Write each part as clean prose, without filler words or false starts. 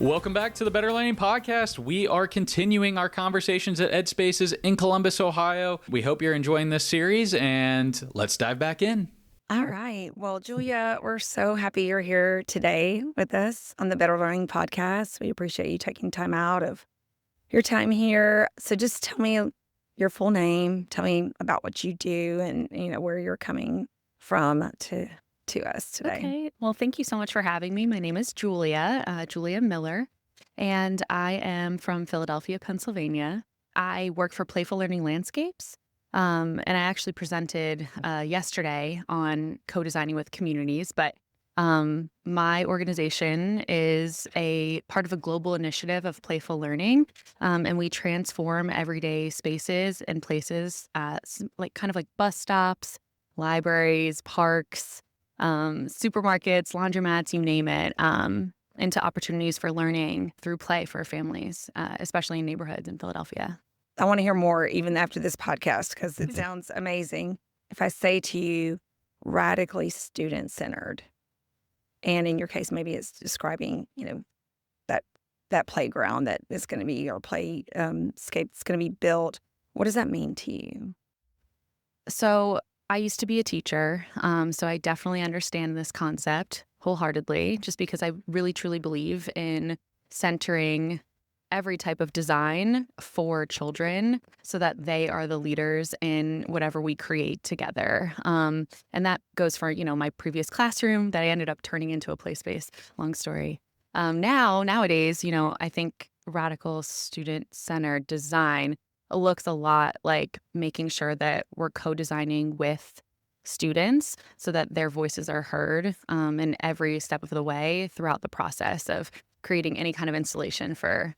Welcome back to the Better Learning Podcast. We are continuing our conversations at EDspaces in Columbus, Ohio. We hope you're enjoying this series, and let's dive back in. All right. Well, Julia, we're so happy you're here today with us on the Better Learning Podcast. We appreciate you taking time out of your time here. So just tell me your full name. Tell me about what you do and, where you're coming from to us today. Okay. Well, thank you so much for having me. My name is Julia, Julia Miller, and I am from Philadelphia, Pennsylvania. I work for Playful Learning Landscapes, and I actually presented yesterday on co-designing with communities, but my organization is a part of a global initiative of playful learning, and we transform everyday spaces and places, like bus stops, libraries, parks, supermarkets, laundromats, you name it, into opportunities for learning through play for families, especially in neighborhoods in Philadelphia. I want to hear more even after this podcast because it sounds amazing. If I say to you, radically student-centered, and in your case, maybe it's describing, that playground that is going to be, or play scape that's going to be built. What does that mean to you? So I used to be a teacher, so I definitely understand this concept wholeheartedly, just because I really truly believe in centering every type of design for children so that they are the leaders in whatever we create together. And that goes for, my previous classroom that I ended up turning into a play space. Long story. Nowadays, I think radical student-centered design looks a lot like making sure that we're co-designing with students so that their voices are heard in every step of the way throughout the process of creating any kind of installation for,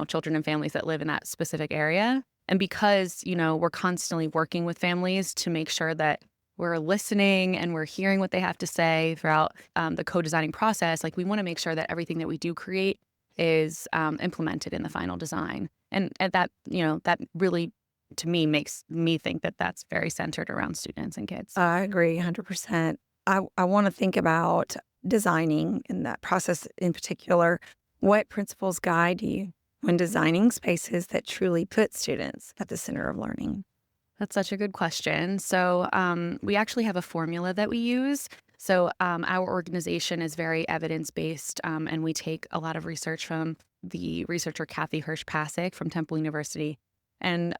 children and families that live in that specific area. And because, we're constantly working with families to make sure that we're listening and we're hearing what they have to say throughout the co-designing process, we want to make sure that everything that we do create is implemented in the final design. And that, that really, to me, makes me think that that's very centered around students and kids. I agree 100%. I want to think about designing in that process in particular. What principles guide you when designing spaces that truly put students at the center of learning? That's such a good question. So we actually have a formula that we use. So our organization is very evidence-based, and we take a lot of research from the researcher Kathy Hirsch-Pasek from Temple University. And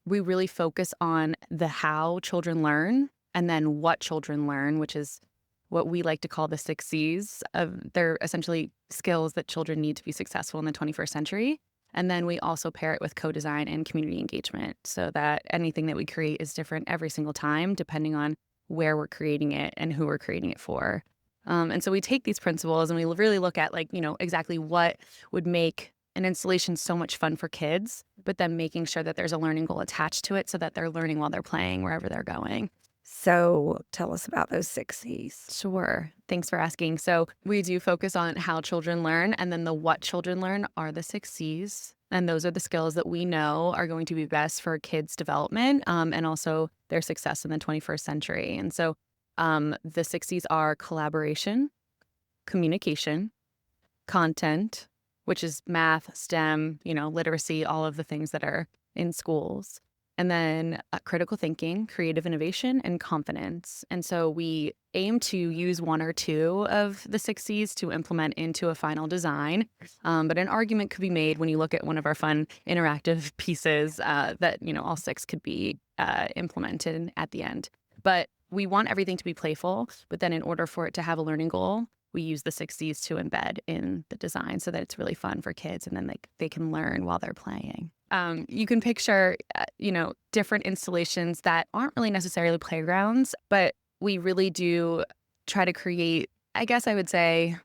we really focus on the how children learn and then what children learn, which is what we like to call the 6 C's. They're essentially skills that children need to be successful in the 21st century. And then we also pair it with co-design and community engagement so that anything that we create is different every single time, depending on where we're creating it and who we're creating it for. And so we take these principles and we really look at exactly what would make an installation so much fun for kids, but then making sure that there's a learning goal attached to it so that they're learning while they're playing wherever they're going. So tell us about those 6 C's. Sure. Thanks for asking. So we do focus on how children learn, and then the what children learn are the 6 C's. And those are the skills that we know are going to be best for kids' development and also their success in the 21st century. And so the 6 C's are collaboration, communication, content, which is math, STEM, literacy, all of the things that are in schools. And then critical thinking, creative innovation, and confidence. And so we aim to use 1 or 2 of the 6 C's to implement into a final design. But an argument could be made when you look at one of our fun interactive pieces that, all 6 could be implemented at the end. But we want everything to be playful. But then in order for it to have a learning goal, we use the 6 C's to embed in the design so that it's really fun for kids and then they can learn while they're playing. You can picture, different installations that aren't really necessarily playgrounds, but we really do try to create, I guess I would say,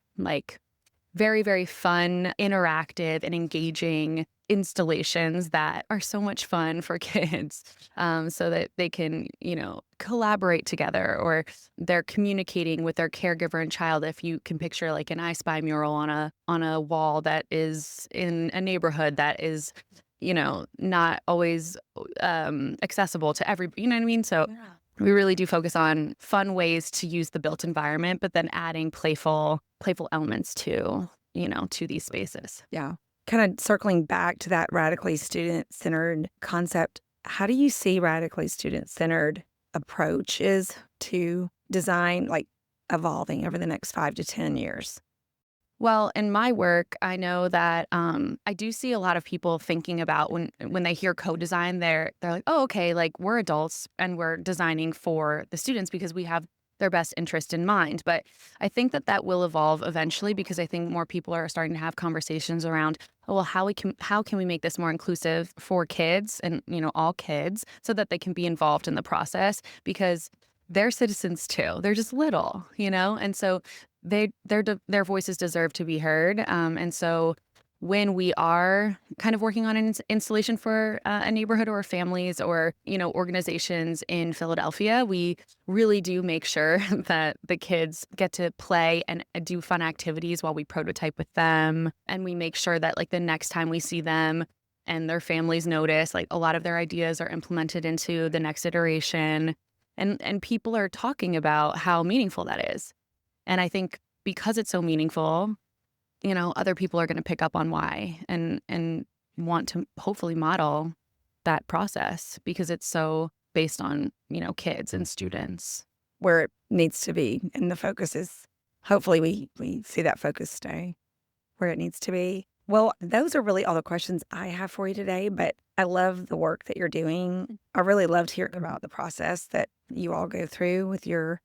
very, very fun, interactive, and engaging installations that are so much fun for kids so that they can, collaborate together, or they're communicating with their caregiver and child. If you can picture an I Spy mural on a wall that is in a neighborhood that is, not always accessible to every, you know what I mean? So Yeah. we really do focus on fun ways to use the built environment, but then adding playful elements too. to these spaces. Yeah. Kind of circling back to that radically student-centered concept, how do you see radically student-centered approaches to design, like, evolving over the next 5 to 10 years? Well, in my work, I know that I do see a lot of people thinking about when they hear co-design, they're like, oh, okay, like we're adults and we're designing for the students because we have their best interest in mind. But I think that will evolve eventually because I think more people are starting to have conversations around, oh, well, how can we make this more inclusive for kids and all kids so that they can be involved in the process because they're citizens too. They're just little, and so their voices deserve to be heard. And so when we are kind of working on an installation for a neighborhood or families or organizations in Philadelphia, we really do make sure that the kids get to play and do fun activities while we prototype with them, and we make sure that like the next time we see them and their families notice, like a lot of their ideas are implemented into the next iteration, and people are talking about how meaningful that is. And I think because it's so meaningful, other people are going to pick up on why and want to hopefully model that process because it's so based on, kids and students. Where it needs to be. And the focus is, hopefully we see that focus stay where it needs to be. Well, those are really all the questions I have for you today, but I love the work that you're doing. I really loved hearing about the process that you all go through with your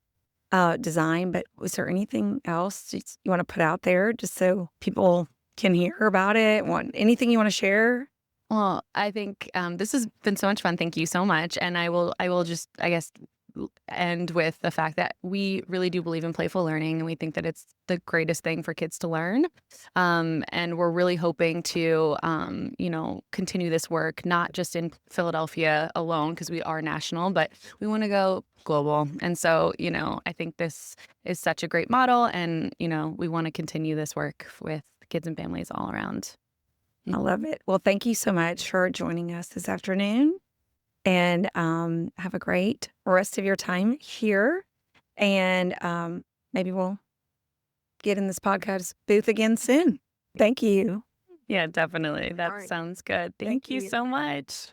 design, but was there anything else you want to put out there just so people can hear about it? Anything you want to share? Well, I think this has been so much fun. Thank you so much. And I will just, I guess, end with the fact that we really do believe in playful learning, and we think that it's the greatest thing for kids to learn. And we're really hoping to, continue this work, not just in Philadelphia alone, because we are national, but we want to go global. And so, I think this is such a great model, and, we want to continue this work with kids and families all around. I love it. Well, thank you so much for joining us this afternoon, and have a great rest of your time here. And maybe we'll get in this podcast booth again soon. Thank you. Yeah, definitely. That right. sounds good. Thank you so much.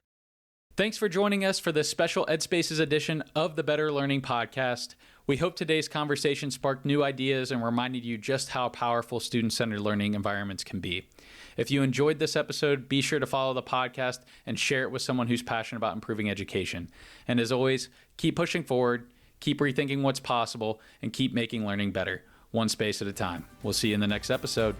Thanks for joining us for this special EDspaces edition of the Better Learning Podcast. We hope today's conversation sparked new ideas and reminded you just how powerful student-centered learning environments can be. If you enjoyed this episode, be sure to follow the podcast and share it with someone who's passionate about improving education. And as always, keep pushing forward, keep rethinking what's possible, and keep making learning better, one space at a time. We'll see you in the next episode.